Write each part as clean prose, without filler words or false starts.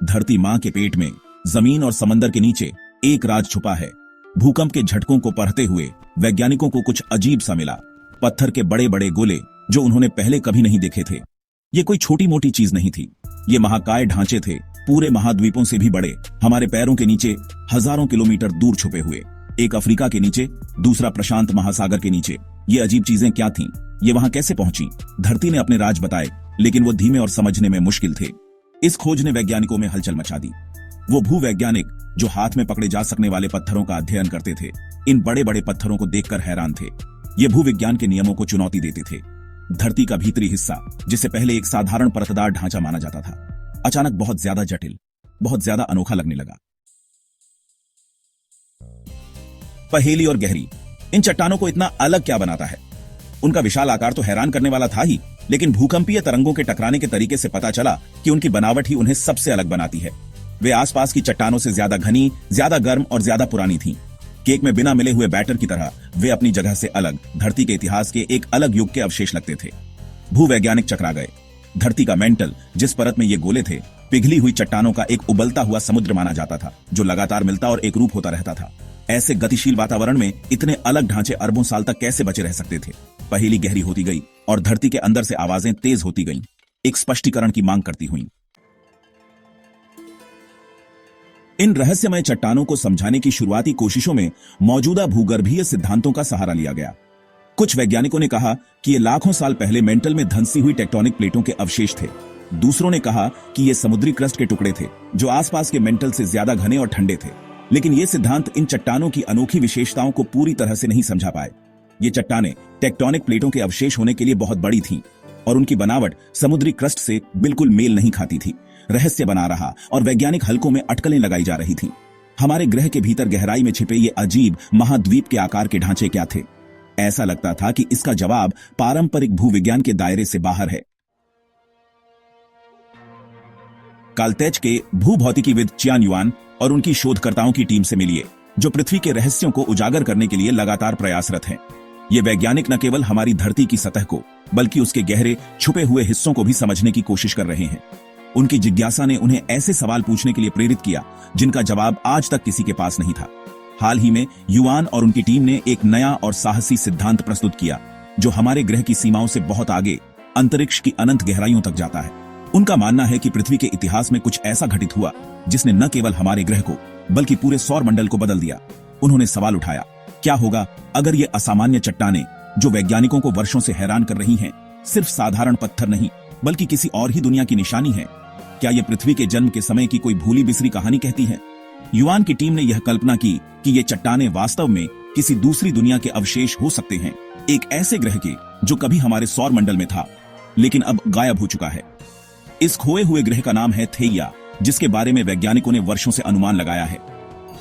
धरती मां के पेट में जमीन और समंदर के नीचे एक राज छुपा है। भूकंप के झटकों को पढ़ते हुए वैज्ञानिकों को कुछ अजीब सा मिला। पत्थर के बड़े बड़े गोले जो उन्होंने पहले कभी नहीं देखे थे। ये कोई छोटी मोटी चीज नहीं थी, ये महाकाय ढांचे थे, पूरे महाद्वीपों से भी बड़े, हमारे पैरों के नीचे हजारों किलोमीटर दूर छुपे हुए। एक अफ्रीका के नीचे, दूसरा प्रशांत महासागर के नीचे। ये अजीब चीजें क्या थीं? ये वहां कैसे पहुंची? धरती ने अपने राज बताए, लेकिन वो धीमे और समझने में मुश्किल थे। इस खोज ने वैज्ञानिकों में हलचल मचा दी। वो भूवैज्ञानिक जो हाथ में पकड़े जा सकने वाले पत्थरों का अध्ययन करते थे, इन बड़े बड़े पत्थरों को देखकर हैरान थे। ये भूविज्ञान के नियमों को चुनौती देते थे। धरती का भीतरी हिस्सा, जिसे पहले एक साधारण परतदार ढांचा माना जाता था, अचानक बहुत ज्यादा जटिल, बहुत ज्यादा अनोखा लगने लगा। पहेली और गहरी, इन चट्टानों को इतना अलग क्या बनाता है? उनका विशाल आकार तो हैरान करने वाला था ही, लेकिन भूकंपीय तरंगों के टकराने के तरीके से पता चला कि उनकी बनावट ही उन्हें सबसे अलग बनाती है। वे आसपास की चट्टानों से ज्यादा घनी, ज्यादा गर्म और ज्यादा पुरानी थीं। केक में बिना मिले हुए बैटर की तरह वे अपनी जगह से अलग, धरती के इतिहास के एक अलग युग के अवशेष लगते थे। भूवैज्ञानिक चकरा गए। धरती का मेंटल, जिस परत में ये गोले थे, पिघली हुई चट्टानों का एक उबलता हुआ समुद्र माना जाता था, जो लगातार मिलता और एक रूप होता रहता था। ऐसे गतिशील वातावरण में इतने अलग ढांचे अरबों साल तक कैसे बचे रह सकते थे? पहेली गहरी होती गई और धरती के अंदर से आवाजें तेज होती गईं, एक स्पष्टीकरण की मांग करती हुई। इन रहस्यमय चट्टानों को समझाने की शुरुआती कोशिशों में मौजूदा भूगर्भीय सिद्धांतों का सहारा लिया गया। कुछ वैज्ञानिकों ने कहा कि ये लाखों साल पहले मेंटल में धंसी हुई टेक्टोनिक प्लेटों के अवशेष थे। दूसरों ने कहा कि ये समुद्री क्रस्ट के टुकड़े थे, जो आसपास के मेंटल से ज्यादा घने और ठंडे थे। लेकिन ये सिद्धांत इन चट्टानों की अनोखी विशेषताओं को पूरी तरह से नहीं समझा पाए। ये चट्टानें टेक्टोनिक प्लेटों के अवशेष होने के लिए बहुत बड़ी थीं, और उनकी बनावट समुद्री क्रस्ट से बिल्कुल मेल नहीं खाती थी। रहस्य बना रहा और वैज्ञानिक हलकों में अटकलें लगाई जा रही थीं। हमारे ग्रह के भीतर गहराई में छिपे ये अजीब महाद्वीप के आकार के ढांचे क्या थे? ऐसा लगता था कि इसका जवाब पारंपरिक भूविज्ञान के दायरे से बाहर है। कालतैच के भूभौतिकीविद चियान युआन और उनकी शोधकर्ताओं की टीम से मिलिए, जो पृथ्वी के रहस्यों को उजागर करने के लिए लगातार प्रयासरत हैं। ये वैज्ञानिक न केवल हमारी धरती की सतह को, बल्कि उसके गहरे छुपे हुए हिस्सों को भी समझने की कोशिश कर रहे हैं। उनकी जिज्ञासा ने उन्हें ऐसे सवाल पूछने के लिए प्रेरित किया जिनका जवाब आज तक किसी के पास नहीं था। हाल ही में युआन और उनकी टीम ने एक नया और साहसी सिद्धांत प्रस्तुत किया, जो हमारे ग्रह की सीमाओं से बहुत आगे, अंतरिक्ष की अनंत गहराइयों तक जाता है। उनका मानना है कि पृथ्वी के इतिहास में कुछ ऐसा घटित हुआ जिसने न केवल हमारे ग्रह को, बल्कि पूरे सौर मंडल को बदल दिया। उन्होंने सवाल उठाया, क्या होगा अगर ये असामान्य चट्टानें, जो वैज्ञानिकों को वर्षों से हैरान कर रही हैं, सिर्फ साधारण पत्थर नहीं, बल्कि किसी और ही दुनिया की निशानी है? क्या ये पृथ्वी के जन्म के समय की कोई भूली बिसरी कहानी कहती है? युआन की टीम ने यह कल्पना की कि ये चट्टानें वास्तव में किसी दूसरी दुनिया के अवशेष हो सकते हैं, एक ऐसे ग्रह के जो कभी हमारे सौर मंडल में था, लेकिन अब गायब हो चुका है। इस खोए हुए ग्रह का नाम है थेइया, जिसके बारे में वैज्ञानिकों ने वर्षों से अनुमान लगाया है।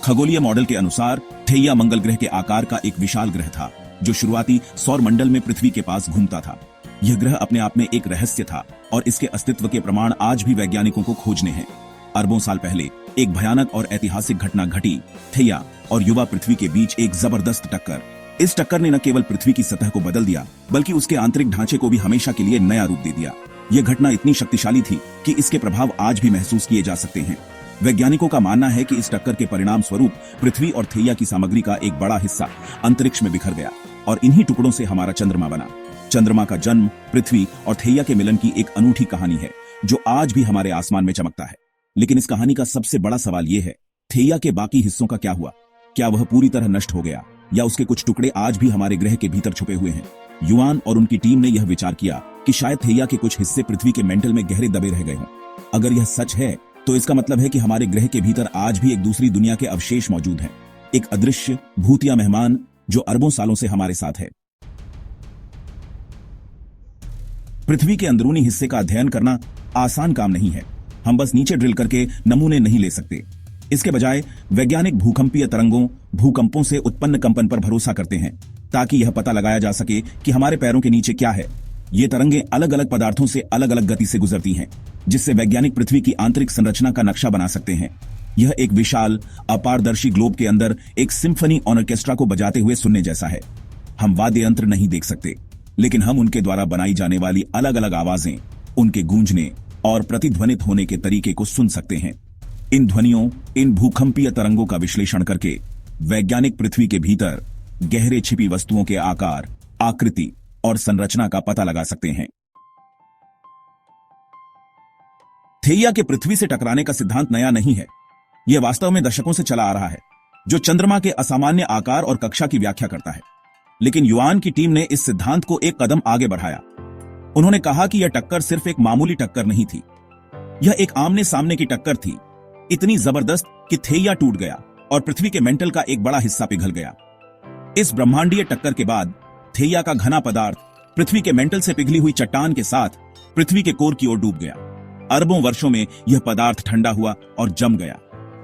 खगोलीय मॉडल के अनुसार थेइया मंगल ग्रह के आकार का एक विशाल ग्रह था, जो शुरुआती सौर मंडल में पृथ्वी के पास घूमता था। यह ग्रह अपने आप में एक रहस्य था, और इसके अस्तित्व के प्रमाण आज भी वैज्ञानिकों को खोजने हैं। अरबों साल पहले एक भयानक और ऐतिहासिक घटना घटी। थेइया और युवा पृथ्वी के बीच एक जबरदस्त टक्कर। इस टक्कर ने न केवल पृथ्वी की सतह को बदल दिया, बल्कि उसके आंतरिक ढांचे को भी हमेशा के लिए नया रूप दे दिया। यह घटना इतनी शक्तिशाली थी कि इसके प्रभाव आज भी महसूस किए जा सकते हैं। वैज्ञानिकों का मानना है कि इस टक्कर के परिणाम स्वरूप पृथ्वी और थेइया की सामग्री का एक बड़ा हिस्सा अंतरिक्ष में बिखर गया, और इन्हीं टुकड़ों से हमारा चंद्रमा बना। चंद्रमा का जन्म पृथ्वी और थेइया के मिलन की एक अनूठी कहानी है, जो आज भी हमारे आसमान में चमकता है। लेकिन इस कहानी का सबसे बड़ा सवाल यह है, थेइया के बाकी हिस्सों का क्या हुआ? क्या वह पूरी तरह नष्ट हो गया, या उसके कुछ टुकड़े आज भी हमारे ग्रह के भीतर छुपे हुए हैं? युआन और उनकी टीम ने यह विचार किया कि शायद थेइया के कुछ हिस्से पृथ्वी के मेंटल में गहरे दबे रह गए हों। अगर यह सच है, तो इसका मतलब है कि हमारे ग्रह के भीतर आज भी एक दूसरी दुनिया के अवशेष मौजूद हैं, एक अदृश्य भूतिया मेहमान जो अरबों सालों से हमारे साथ है। पृथ्वी के अंदरूनी हिस्से का अध्ययन करना आसान काम नहीं है। हम बस नीचे ड्रिल करके नमूने नहीं ले सकते। इसके बजाय वैज्ञानिक भूकंपीय तरंगों, भूकंपों से उत्पन्न कंपन पर भरोसा करते हैं, ताकि यह पता लगाया जा सके कि हमारे पैरों के नीचे क्या है। ये तरंगें अलग अलग पदार्थों से अलग अलग गति से गुजरती हैं, जिससे वैज्ञानिक पृथ्वी की आंतरिक संरचना का नक्शा बना सकते हैं। यह एक विशाल अपारदर्शी ग्लोब के अंदर एक सिम्फनी ऑर्केस्ट्रा को बजाते हुए सुनने जैसा है। हम वाद्य यंत्र नहीं देख सकते, लेकिन हम उनके द्वारा बनाई जाने वाली अलग अलग आवाजें, उनके गूंजने और प्रतिध्वनित होने के तरीके को सुन सकते हैं। इन ध्वनियों, इन भूकंपीय तरंगों का विश्लेषण करके वैज्ञानिक पृथ्वी के भीतर गहरे छिपी वस्तुओं के आकार, आकृति और संरचना का पता लगा सकते हैं। थेइया के पृथ्वी से टकराने का सिद्धांत नया नहीं है। यह वास्तव में दशकों से चला आ रहा है, जो चंद्रमा के असामान्य आकार और कक्षा की व्याख्या करता है। लेकिन युआन की टीम ने इस सिद्धांत को एक कदम आगे बढ़ाया। उन्होंने कहा कि यह टक्कर सिर्फ एक मामूली टक्कर नहीं थी, यह एक आमने सामने की टक्कर थी, इतनी जबरदस्त कि थेइया टूट गया और पृथ्वी के मेंटल का एक बड़ा हिस्सा पिघल गया। इस ब्रह्मांडीय टक्कर के बाद थेइया का घना पदार्थ पृथ्वी के मेंटल से पिघली हुई चट्टान के साथ पृथ्वी के कोर की ओर डूब गया। अरबों वर्षों में यह पदार्थ ठंडा हुआ और जम गया,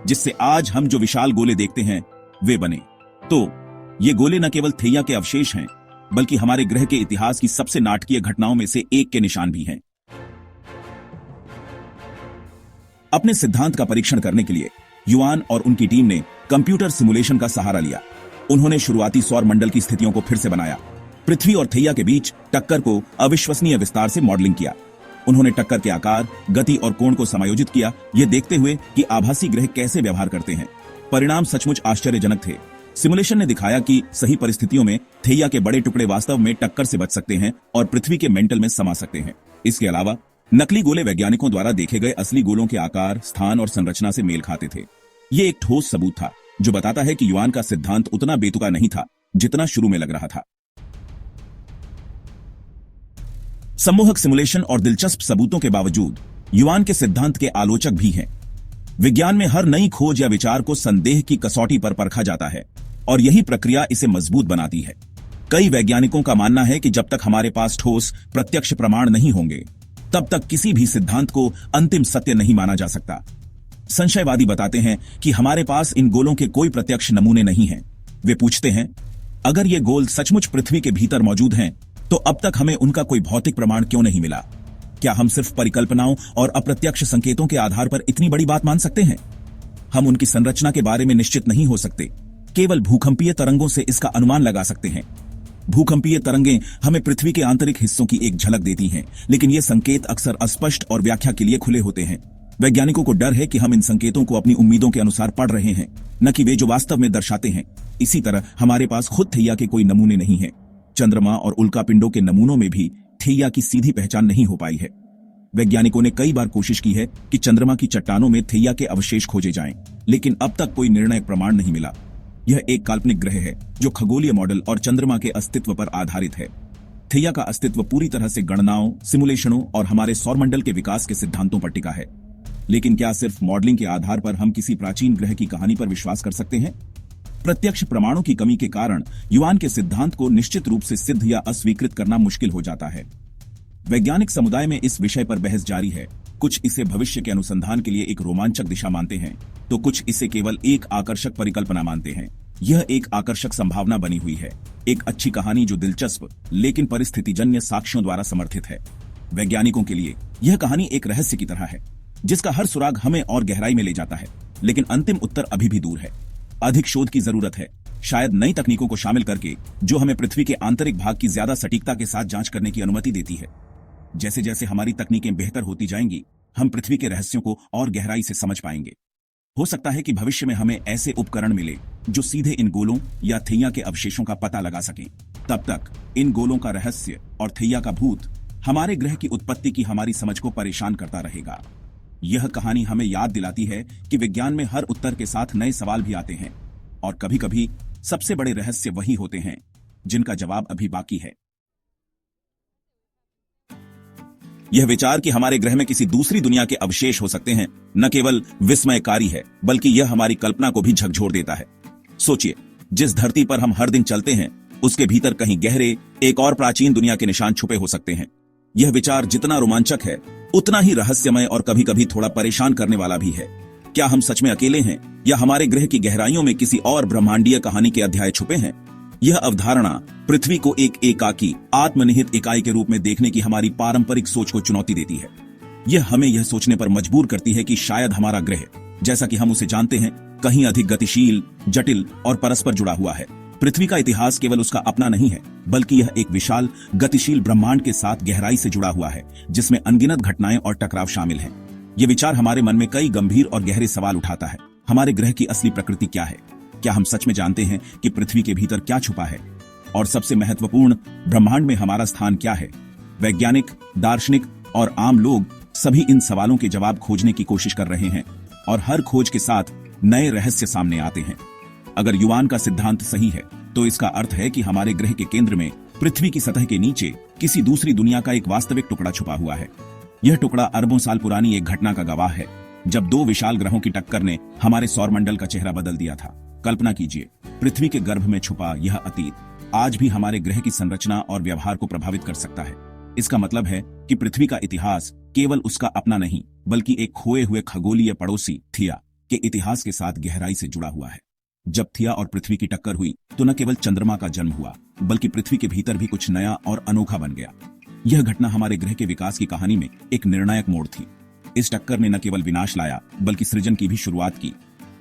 जिससे आज हम जो विशाल गोले देखते हैं वे बने। तो ये गोले न केवल थेइया के अवशेष हैं, बल्कि हमारे ग्रह के इतिहास की सबसे नाटकीय घटनाओं में से एक के निशान भी हैं। अपने सिद्धांत का परीक्षण करने के लिए युआन और उनकी टीम ने कंप्यूटर सिमुलेशन का सहारा लिया। उन्होंने शुरुआती सौर मंडल की स्थितियों को फिर से बनाया, पृथ्वी और थेइया के बीच टक्कर को अविश्वसनीय विस्तार से मॉडलिंग किया। उन्होंने टक्कर के आकार, गति और कोण को समायोजित किया, यह देखते हुए कि आभासी ग्रह कैसे व्यवहार करते हैं। परिणाम सचमुच आश्चर्यजनक थे। सिमुलेशन ने दिखाया कि सही परिस्थितियों में थेइया के बड़े टुकड़े वास्तव में टक्कर से बच सकते हैं और पृथ्वी के मेंटल में समा सकते हैं। इसके अलावा नकली गोले वैज्ञानिकों द्वारा देखे गए असली गोलों के आकार, स्थान और संरचना से मेल खाते थे। यह एक ठोस सबूत था जो बताता है कि युआन का सिद्धांत उतना बेतुका नहीं था जितना शुरू में लग रहा था। सम्मोहक सिमुलेशन और दिलचस्प सबूतों के बावजूद युआन के सिद्धांत के आलोचक भी हैं। विज्ञान में हर नई खोज या विचार को संदेह की कसौटी पर परखा जाता है और यही प्रक्रिया इसे मजबूत बनाती है। कई वैज्ञानिकों का मानना है कि जब तक हमारे पास ठोस प्रत्यक्ष प्रमाण नहीं होंगे, तब तक किसी भी सिद्धांत को अंतिम सत्य नहीं माना जा सकता। संशयवादी बताते हैं कि हमारे पास इन गोलों के कोई प्रत्यक्ष नमूने नहीं हैं। वे पूछते हैं, अगर ये गोल सचमुच पृथ्वी के भीतर मौजूद हैं, तो अब तक हमें उनका कोई भौतिक प्रमाण क्यों नहीं मिला? क्या हम सिर्फ परिकल्पनाओं और अप्रत्यक्ष संकेतों के आधार पर इतनी बड़ी बात मान सकते हैं? हम उनकी संरचना के बारे में निश्चित नहीं हो सकते, केवल भूकंपीय तरंगों से इसका अनुमान लगा सकते हैं। भूकंपीय तरंगें हमें पृथ्वी के आंतरिक हिस्सों की एक झलक देती हैं, लेकिन ये संकेत अक्सर अस्पष्ट और व्याख्या के लिए खुले होते हैं। वैज्ञानिकों को डर है कि हम इन संकेतों को अपनी उम्मीदों के अनुसार पढ़ रहे हैं, न कि वे जो वास्तव में दर्शाते हैं। इसी तरह हमारे पास खुद थेइया के कोई नमूने नहीं हैं। चंद्रमा और उल्कापिंडों के नमूनों में भी थेइया की सीधी पहचान नहीं हो पाई है। वैज्ञानिकों ने कई बार कोशिश की है कि चंद्रमा की चट्टानों में थेइया के अवशेष खोजे जाएं, लेकिन अब तक कोई निर्णायक प्रमाण नहीं मिला। यह एक काल्पनिक ग्रह है जो खगोलीय मॉडल और चंद्रमा के अस्तित्व पर आधारित है। थेइया का अस्तित्व पूरी तरह से गणनाओं, सिमुलेशनों और हमारे सौरमंडल के विकास के सिद्धांतों पर टिका है। लेकिन क्या सिर्फ मॉडलिंग के आधार पर हम किसी प्राचीन ग्रह की कहानी पर विश्वास कर सकते हैं? प्रत्यक्ष प्रमाणों की कमी के कारण युआन के सिद्धांत को निश्चित रूप से सिद्ध या अस्वीकृत करना मुश्किल हो जाता है। वैज्ञानिक समुदाय में इस विषय पर बहस जारी है। कुछ इसे भविष्य के अनुसंधान के लिए एक रोमांचक दिशा मानते हैं, तो कुछ इसे केवल एक आकर्षक परिकल्पना मानते हैं। यह एक आकर्षक संभावना बनी हुई है, एक अच्छी कहानी जो दिलचस्प लेकिन परिस्थितिजन्य साक्ष्यों द्वारा समर्थित है। वैज्ञानिकों के लिए यह कहानी एक रहस्य की तरह है, जिसका हर सुराग हमें और गहराई में ले जाता है, लेकिन अंतिम उत्तर अभी भी दूर है। अधिक शोध की जरूरत है, शायद नई तकनीकों को शामिल करके, जो हमें पृथ्वी के आंतरिक भाग की ज्यादा सटीकता के साथ जांच करने की अनुमति देती है। जैसे जैसे हमारी तकनीकें बेहतर होती जाएंगी, हम पृथ्वी के रहस्यों को और गहराई से समझ पाएंगे। हो सकता है कि भविष्य में हमें ऐसे उपकरण मिले जो सीधे इन गोलों या थेइया के अवशेषों का पता लगा सकें। तब तक इन गोलों का रहस्य और थेइया का भूत हमारे ग्रह की उत्पत्ति की हमारी समझ को परेशान करता रहेगा। यह कहानी हमें याद दिलाती है कि विज्ञान में हर उत्तर के साथ नए सवाल भी आते हैं, और कभी कभी सबसे बड़े रहस्य वही होते हैं जिनका जवाब अभी बाकी है। यह विचार कि हमारे ग्रह में किसी दूसरी दुनिया के अवशेष हो सकते हैं न केवल विस्मयकारी है, बल्कि यह हमारी कल्पना को भी झकझोर देता है। सोचिए, जिस धरती पर हम हर दिन चलते हैं, उसके भीतर कहीं गहरे एक और प्राचीन दुनिया के निशान छुपे हो सकते हैं। यह विचार जितना रोमांचक है, उतना ही रहस्यमय और कभी कभी थोड़ा परेशान करने वाला भी है। क्या हम सच में अकेले हैं, या हमारे ग्रह की गहराइयों में किसी और ब्रह्मांडीय कहानी के अध्याय छुपे हैं? यह अवधारणा पृथ्वी को एक एकाकी, आत्मनिहित इकाई के रूप में देखने की हमारी पारंपरिक सोच को चुनौती देती है। यह हमें यह सोचने पर मजबूर करती है कि शायद हमारा ग्रह, जैसा कि हम उसे जानते हैं, कहीं अधिक गतिशील, जटिल और परस्पर जुड़ा हुआ है। पृथ्वी का इतिहास केवल उसका अपना नहीं है, बल्कि यह एक विशाल गतिशील ब्रह्मांड के साथ गहराई से जुड़ा हुआ है, जिसमें अनगिनत घटनाएं और टकराव शामिल हैं। ये विचार हमारे मन में कई गंभीर और गहरे सवाल उठाता है। हमारे ग्रह की असली प्रकृति क्या है? क्या हम सच में जानते हैं कि पृथ्वी के भीतर क्या छुपा है? और सबसे महत्वपूर्ण, ब्रह्मांड में हमारा स्थान क्या है? वैज्ञानिक, दार्शनिक और आम लोग सभी इन सवालों के जवाब खोजने की कोशिश कर रहे हैं, और हर खोज के साथ नए रहस्य सामने आते हैं। अगर युवान का सिद्धांत सही है, तो इसका अर्थ है कि हमारे ग्रह के केंद्र में, पृथ्वी की सतह के नीचे, किसी दूसरी दुनिया का एक वास्तविक टुकड़ा छुपा हुआ है। यह टुकड़ा अरबों साल पुरानी एक घटना का गवाह है, जब दो विशाल ग्रहों की टक्कर ने हमारे सौरमंडल का चेहरा बदल दिया था। कल्पना कीजिए, पृथ्वी के गर्भ में छुपा यह अतीत आज भी हमारे ग्रह की संरचना और व्यवहार को प्रभावित कर सकता है। इसका मतलब है कि पृथ्वी का इतिहास केवल उसका अपना नहीं, बल्कि एक खोए हुए खगोलीय पड़ोसी थिया के इतिहास के साथ गहराई से जुड़ा हुआ है। जब थिया और पृथ्वी की टक्कर हुई, तो न केवल चंद्रमा का जन्म हुआ, बल्कि पृथ्वी के भीतर भी कुछ नया और अनोखा बन गया। यह घटना हमारे ग्रह के विकास की कहानी में एक निर्णायक मोड़ थी। इस टक्कर ने न केवल विनाश लाया, बल्कि सृजन की भी शुरुआत की।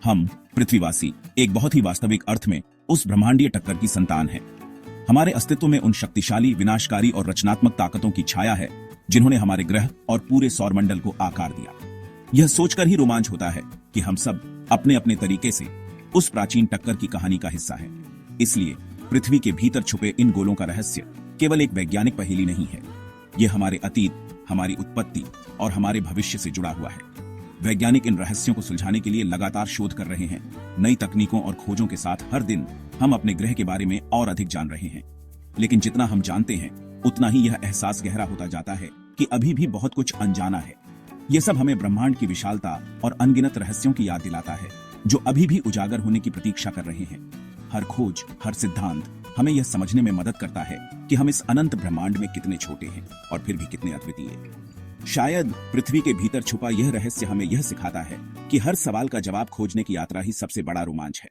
हम पृथ्वीवासी एक बहुत ही वास्तविक अर्थ में उस ब्रह्मांडीय टक्कर की संतान हैं। हमारे अस्तित्व में उन शक्तिशाली, विनाशकारी और रचनात्मक ताकतों की छाया है, जिन्होंने हमारे ग्रह और पूरे सौरमंडल को आकार दिया। यह सोचकर ही रोमांच होता है कि हम सब अपने अपने तरीके से उस प्राचीन टक्कर की कहानी का हिस्सा है। इसलिए पृथ्वी के भीतर छुपे इन गोलों का रहस्य केवल एक वैज्ञानिक पहेली नहीं है। यह हमारे अतीत, हमारी उत्पत्ति और हमारे भविष्य से जुड़ा हुआ है। वैज्ञानिक इन रहस्यों को सुलझाने के लिए लगातार शोध कर रहे हैं। नई तकनीकों और खोजों के साथ हर दिन हम अपने ग्रह के बारे में और अधिक जान रहे हैं। लेकिन जितना हम जानते हैं, उतना ही यह एहसास गहरा होता जाता है कि अभी भी बहुत कुछ अनजाना है। यह सब हमें ब्रह्मांड की विशालता और अनगिनत रहस्यों की याद दिलाता है, जो अभी भी उजागर होने की प्रतीक्षा कर रहे हैं। हर खोज, हर सिद्धांत हमें यह समझने में मदद करता है कि हम इस अनंत ब्रह्मांड में कितने छोटे हैं और फिर भी कितने अद्वितीय। शायद पृथ्वी के भीतर छुपा यह रहस्य हमें यह सिखाता है कि हर सवाल का जवाब खोजने की यात्रा ही सबसे बड़ा रोमांच है।